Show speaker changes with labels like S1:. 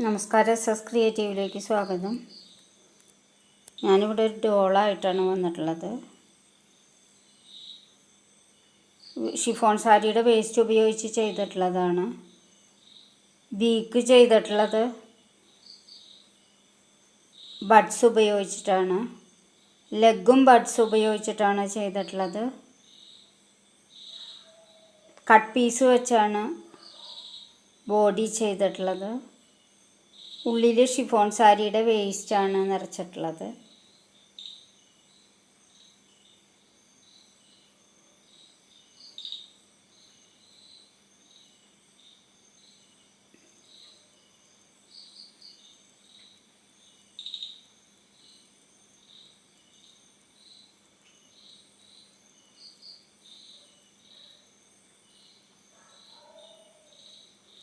S1: നമസ്കാരം, സെസ് ക്രിയേറ്റീവിലേക്ക് സ്വാഗതം. ഞാനിവിടെ ഒരു ഡോളായിട്ടാണ് വന്നിട്ടുള്ളത്. ഷിഫോൺ സാരിയുടെ വേസ്റ്റ് ഉപയോഗിച്ച് ചെയ്തിട്ടുള്ളതാണ്. ബീക്ക് ചെയ്തിട്ടുള്ളത് ബഡ്സ് ഉപയോഗിച്ചിട്ടാണ്. ലെഗും ബഡ്സ് ഉപയോഗിച്ചിട്ടാണ് ചെയ്തിട്ടുള്ളത്. കട്ട് പീസ് വെച്ചാണ് ബോഡി ചെയ്തിട്ടുള്ളത്. ഉള്ളിൽ ഷിഫോൺ സാരിയുടെ വേസ്റ്റാണ് നിറച്ചിട്ടുള്ളത്.